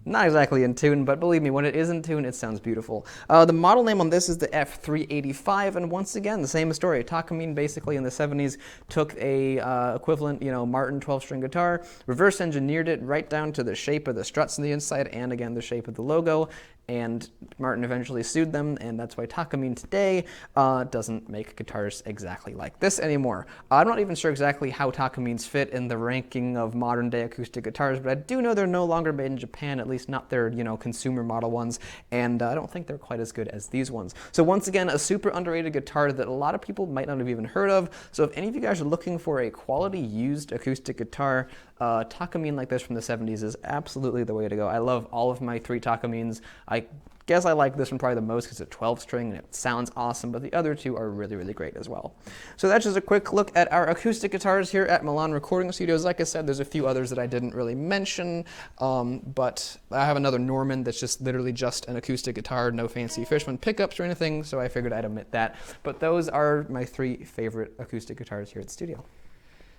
[SPEAKER 1] not exactly in tune, but believe me, when it is in tune, it sounds beautiful. The model name on this is the F385, and once again, the same story. Takamine basically in the 70s took a equivalent, you know, Martin 12-string guitar, reverse engineered it right down to the shape of the struts on the inside, and again, the shape of the logo, and Martin eventually sued them, and that's why Takamine today doesn't make guitars exactly like this anymore. I'm not even sure exactly how Takamines fit in the ranking of modern-day acoustic guitars, but I do know they're no longer made in Japan, at least not their, you know, consumer model ones, and I don't think they're quite as good as these ones. So once again, a super underrated guitar that a lot of people might not have even heard of. So if any of you guys are looking for a quality used acoustic guitar, Takamine like this from the 70s is absolutely the way to go. I love all of my 3 Takamines. I guess I like this one probably the most because it's a 12-string and it sounds awesome, but the other two are really, really great as well. So that's just a quick look at our acoustic guitars here at Milan Recording Studios. Like I said, there's a few others that I didn't really mention, but I have another Norman that's just literally just an acoustic guitar, no fancy Fishman pickups or anything, so I figured I'd omit that. But those are my 3 favorite acoustic guitars here at the studio.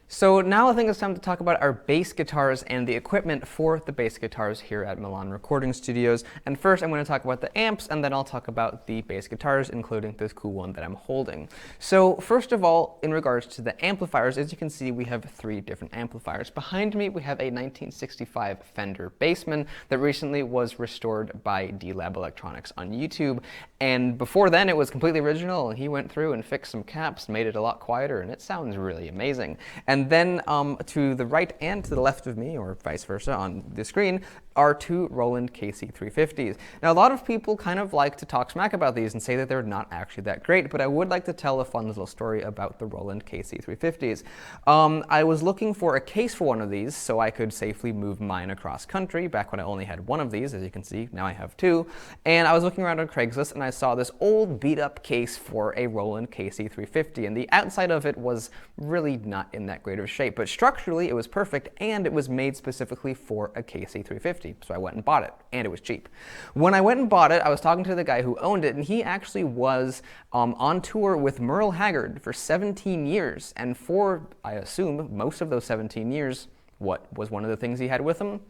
[SPEAKER 1] So now I think it's time to talk about our bass guitars and the equipment for the bass guitars here at Milan Recording Studios. And first I'm going to talk about the amps, and then I'll talk about the bass guitars, including this cool one that I'm holding. So first of all, in regards to the amplifiers, as you can see, we have 3 different amplifiers. Behind me we have a 1965 Fender Bassman that recently was restored by D-Lab Electronics on YouTube. And before then it was completely original, and he went through and fixed some caps, made it a lot quieter, and it sounds really amazing. And then to the right and to the left of me, or vice versa on the screen, are 2 Roland KC350s. Now a lot of people kind of like to talk smack about these and say that they're not actually that great, but I would like to tell a fun little story about the Roland KC350s. I was looking for a case for one of these so I could safely move mine across country, back when I only had one of these. As you can see, now I have 2. And I was looking around on Craigslist and I saw this old beat up case for a Roland KC350, and the outside of it was really not in that great of shape, but structurally it was perfect, and it was made specifically for a KC350, so I went and bought it, and it was cheap. When I went and bought it, I was talking to the guy who owned it, and he actually was on tour with Merle Haggard for 17 years, and for, I assume, most of those 17 years, what was one of the things he had with him?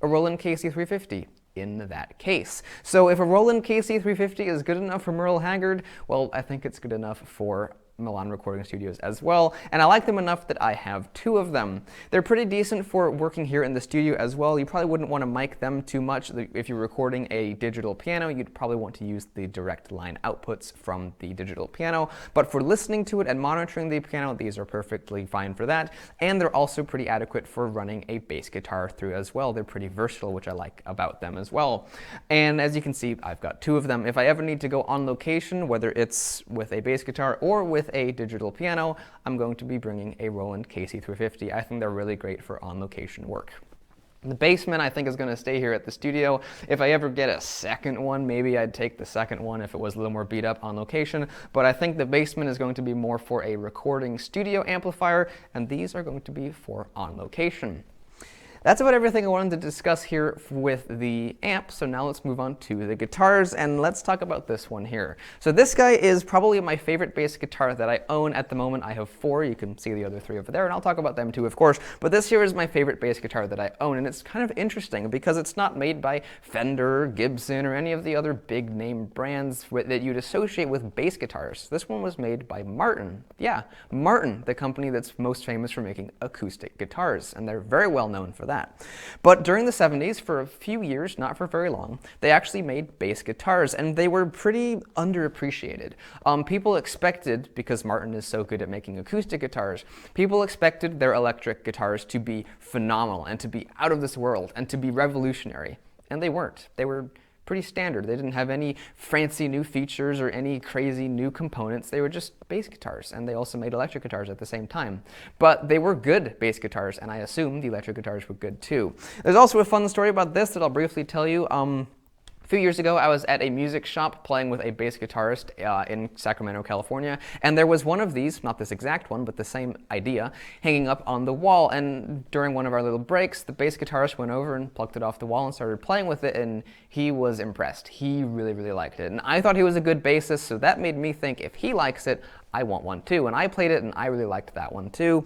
[SPEAKER 1] A Roland KC350 in that case. So if a Roland KC350 is good enough for Merle Haggard, well, I think it's good enough for Milan Recording Studios as well, and I like them enough that I have 2 of them. They're pretty decent for working here in the studio as well. You probably wouldn't want to mic them too much. If you're recording a digital piano, you'd probably want to use the direct line outputs from the digital piano, but for listening to it and monitoring the piano, these are perfectly fine for that, and they're also pretty adequate for running a bass guitar through as well. They're pretty versatile, which I like about them as well. And as you can see, I've got 2 of them. If I ever need to go on location, whether it's with a bass guitar or with a digital piano, I'm going to be bringing a Roland KC350. I think they're really great for on-location work. The Bassman, I think, is going to stay here at the studio. If I ever get a second one, maybe I'd take the second one if it was a little more beat up on location, but I think the Bassman is going to be more for a recording studio amplifier, and these are going to be for on location. That's about everything I wanted to discuss here with the amp, so now let's move on to the guitars, and let's talk about this one here. So this guy is probably my favorite bass guitar that I own at the moment. I have 4, you can see the other 3 over there, and I'll talk about them too, of course, but this here is my favorite bass guitar that I own, and it's kind of interesting because it's not made by Fender, Gibson, or any of the other big name brands that you'd associate with bass guitars. This one was made by Martin. Yeah, Martin, the company that's most famous for making acoustic guitars, and they're very well known for that. But during the 70s, for a few years, not for very long, they actually made bass guitars, and they were pretty underappreciated. People expected, because Martin is so good at making acoustic guitars, people expected their electric guitars to be phenomenal and to be out of this world and to be revolutionary, and they weren't. They were pretty standard. They didn't have any fancy new features or any crazy new components. They were just bass guitars, and they also made electric guitars at the same time. But they were good bass guitars, and I assume the electric guitars were good too. There's also a fun story about this that I'll briefly tell you. A few years ago, I was at a music shop playing with a bass guitarist in Sacramento, California, and there was one of these, not this exact one, but the same idea, hanging up on the wall, and during one of our little breaks, the bass guitarist went over and plucked it off the wall and started playing with it, and he was impressed. He really, really liked it, and I thought he was a good bassist, so that made me think, if he likes it, I want one too, and I played it, and I really liked that one too.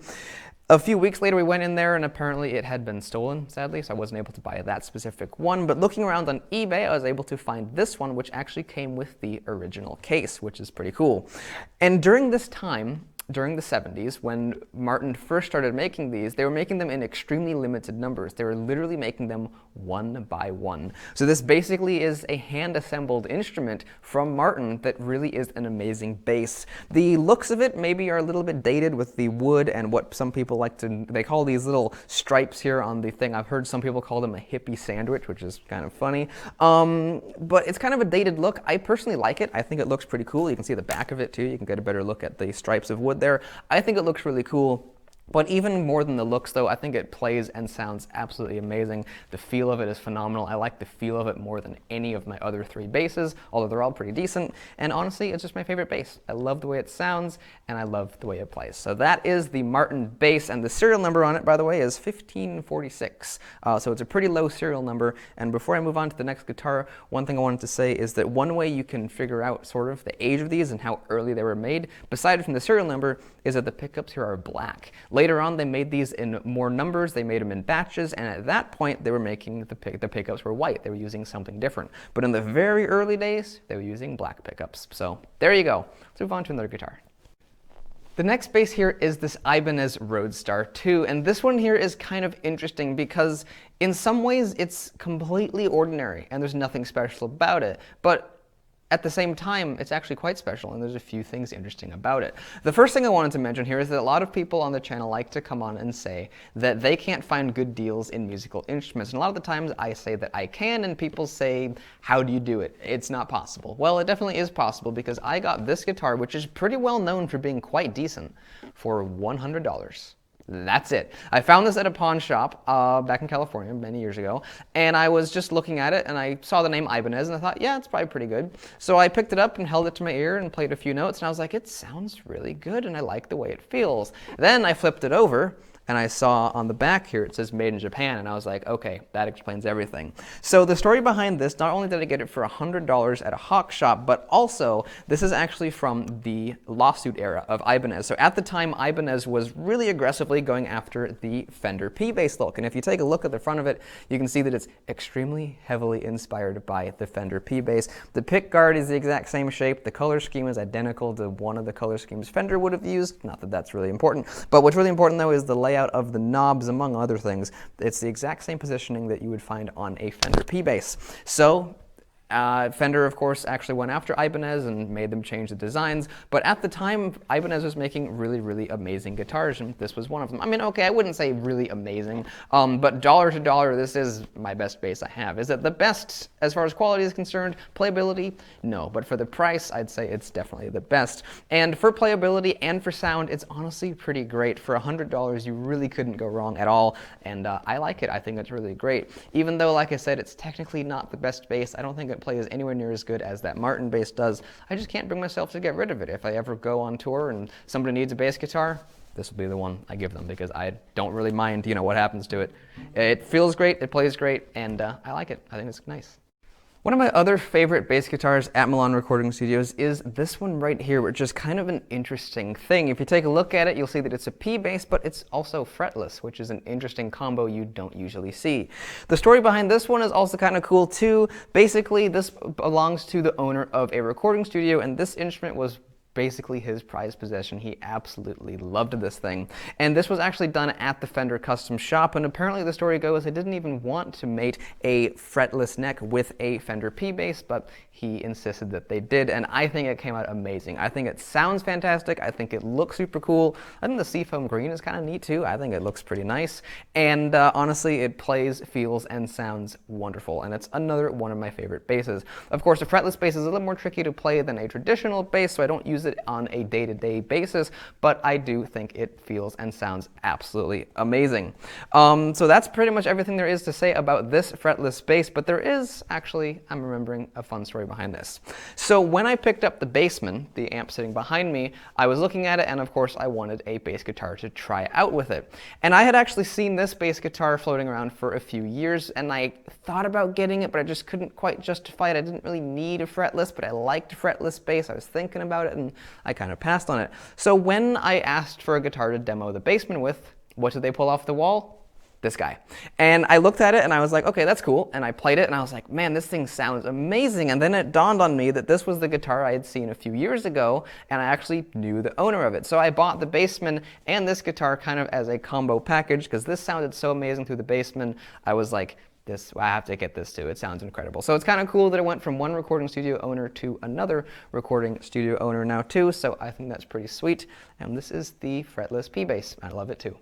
[SPEAKER 1] A few weeks later, we went in there, and apparently it had been stolen, sadly, so I wasn't able to buy that specific one. But looking around on eBay, I was able to find this one, which actually came with the original case, which is pretty cool. And during this time, during the 70s, when Martin first started making these, they were making them in extremely limited numbers. They were literally making them one by one. So this basically is a hand-assembled instrument from Martin that really is an amazing bass. The looks of it maybe are a little bit dated with the wood and what some people like to, they call these little stripes here on the thing. I've heard some people call them a hippie sandwich, which is kind of funny. But it's kind of a dated look. I personally like it. I think it looks pretty cool. You can see the back of it too. You can get a better look at the stripes of wood there. I think it looks really cool. But even more than the looks, though, I think it plays and sounds absolutely amazing. The feel of it is phenomenal. I like the feel of it more than any of my other 3 basses, although they're all pretty decent. And honestly, it's just my favorite bass. I love the way it sounds, and I love the way it plays. So that is the Martin bass, and the serial number on it, by the way, is 1546. So it's a pretty low serial number. And before I move on to the next guitar, one thing I wanted to say is that one way you can figure out sort of the age of these and how early they were made, aside from the serial number, is that the pickups here are black. Later on, they made these in more numbers, they made them in batches, and at that point, they were making the pickups were white. They were using something different. But in the very early days, they were using black pickups. So there you go. Let's move on to another guitar. The next bass here is this Ibanez Roadstar 2, and this one here is kind of interesting because in some ways it's completely ordinary and there's nothing special about it. But at the same time, it's actually quite special, and there's a few things interesting about it. The first thing I wanted to mention here is that a lot of people on the channel like to come on and say that they can't find good deals in musical instruments. And a lot of the times I say that I can, and people say, how do you do it? It's not possible. Well, it definitely is possible, because I got this guitar, which is pretty well known for being quite decent, for $100. That's it. I found this at a pawn shop back in California many years ago, and I was just looking at it, and I saw the name Ibanez, and I thought, yeah, it's probably pretty good. So I picked it up and held it to my ear and played a few notes, and I was like, it sounds really good, and I like the way it feels. Then I flipped it over, and I saw on the back here it says made in Japan, and I was like, okay, that explains everything. So the story behind this, not only did I get it for $100 at a hawk shop, but also this is actually from the lawsuit era of Ibanez. So at the time, Ibanez was really aggressively going after the Fender P-bass look, and if you take a look at the front of it, you can see that it's extremely heavily inspired by the Fender P-bass. The pick guard is the exact same shape. The color scheme is identical to one of the color schemes Fender would have used. Not that that's really important, but what's really important though is the layout of the knobs, among other things. It's the exact same positioning that you would find on a Fender P-bass. So Fender, of course, actually went after Ibanez and made them change the designs, but at the time, Ibanez was making really, really amazing guitars, and this was one of them. I mean, okay, I wouldn't say really amazing, but dollar to dollar, this is my best bass I have. Is it the best as far as quality is concerned? Playability? No, but for the price, I'd say it's definitely the best. And for playability and for sound, it's honestly pretty great. For $100, you really couldn't go wrong at all, and I like it. I think it's really great. Even though, like I said, it's technically not the best bass, I don't think it plays anywhere near as good as that Martin bass does. I just can't bring myself to get rid of it. If I ever go on tour and somebody needs a bass guitar, this will be the one I give them, because I don't really mind, you know, what happens to it. It feels great, it plays great, and I like it. I think it's nice. One of my other favorite bass guitars at Milan Recording Studios is this one right here, which is kind of an interesting thing. If you take a look at it, you'll see that it's a P bass, but it's also fretless, which is an interesting combo you don't usually see. The story behind this one is also kind of cool too. Basically, this belongs to the owner of a recording studio, and this instrument was basically his prized possession. He absolutely loved this thing. And this was actually done at the Fender custom shop, and apparently the story goes they didn't even want to mate a fretless neck with a Fender P bass, but he insisted that they did, and I think it came out amazing. I think it sounds fantastic. I think it looks super cool. I think the seafoam green is kind of neat too. I think it looks pretty nice, and honestly, it plays, feels, and sounds wonderful, and it's another one of my favorite basses. Of course, a fretless bass is a little more tricky to play than a traditional bass, so I don't use it on a day-to-day basis, but I do think it feels and sounds absolutely amazing. So that's pretty much everything there is to say about this fretless bass, but there is actually, I'm remembering, a fun story behind this. So when I picked up the Bassman, the amp sitting behind me, I was looking at it, and of course I wanted a bass guitar to try out with it. And I had actually seen this bass guitar floating around for a few years, and I thought about getting it, but I just couldn't quite justify it. I didn't really need a fretless, but I liked fretless bass. I was thinking about it, and I kind of passed on it. So when I asked for a guitar to demo the Bassman with, what did they pull off the wall? This guy. And I looked at it and I was like, okay, that's cool. And I played it and I was like, man, this thing sounds amazing. And then it dawned on me that this was the guitar I had seen a few years ago, and I actually knew the owner of it. So I bought the Bassman and this guitar kind of as a combo package, because this sounded so amazing through the Bassman. I was like, I have to get this too. It sounds incredible. So it's kind of cool that it went from one recording studio owner to another recording studio owner now too. So I think that's pretty sweet. And this is the fretless P bass. I love it too.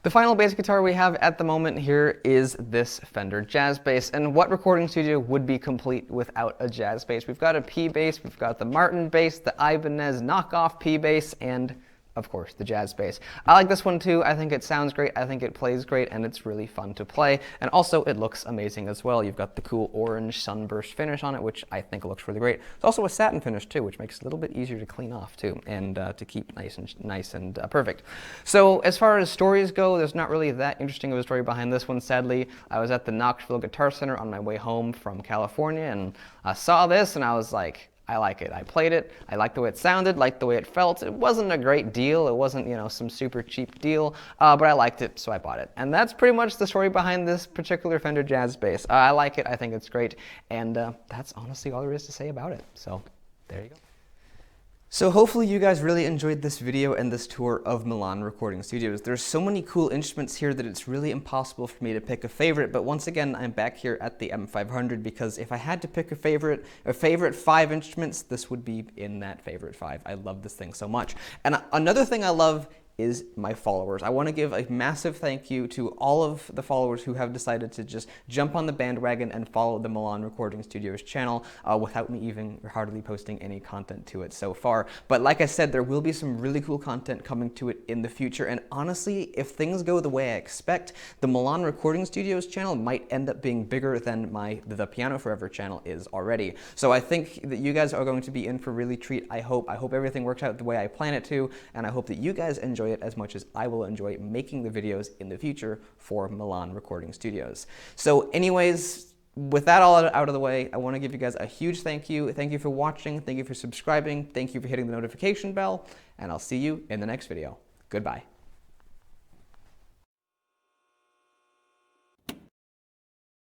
[SPEAKER 1] The final bass guitar we have at the moment here is this Fender Jazz Bass, and what recording studio would be complete without a jazz bass? We've got a P bass, we've got the Martin bass, the Ibanez knockoff P bass, and of course, the jazz bass. I like this one too. I think it sounds great, I think it plays great, and it's really fun to play. And also, it looks amazing as well. You've got the cool orange sunburst finish on it, which I think looks really great. It's also a satin finish too, which makes it a little bit easier to clean off too, and to keep nice and perfect. So as far as stories go, there's not really that interesting of a story behind this one, sadly. I was at the Knoxville Guitar Center on my way home from California, and I saw this, and I was like, I like it. I played it. I liked the way it sounded, liked the way it felt. It wasn't a great deal. It wasn't, you know, some super cheap deal, but I liked it, so I bought it. And that's pretty much the story behind this particular Fender Jazz Bass. I like it. I think it's great. And that's honestly all there is to say about it. So there you go. So hopefully you guys really enjoyed this video and this tour of Milan Recording Studios. There's so many cool instruments here that it's really impossible for me to pick a favorite, but once again, I'm back here at the M500 because if I had to pick a favorite 5 instruments, this would be in that favorite 5. I love this thing so much. And another thing I love is my followers. I want to give a massive thank you to all of the followers who have decided to just jump on the bandwagon and follow the Milan Recording Studios channel without me even hardly posting any content to it so far. But like I said, there will be some really cool content coming to it in the future, and honestly, if things go the way I expect, the Milan Recording Studios channel might end up being bigger than the Piano Forever channel is already. So I think that you guys are going to be in for a really treat. I hope everything works out the way I plan it to, and I hope that you guys enjoy it as much as I will enjoy making the videos in the future for Milan Recording Studios. So anyways, with that all out of the way, I want to give you guys a huge thank you. Thank you for watching, thank you for subscribing, thank you for hitting the notification bell, and I'll see you in the next video. Goodbye.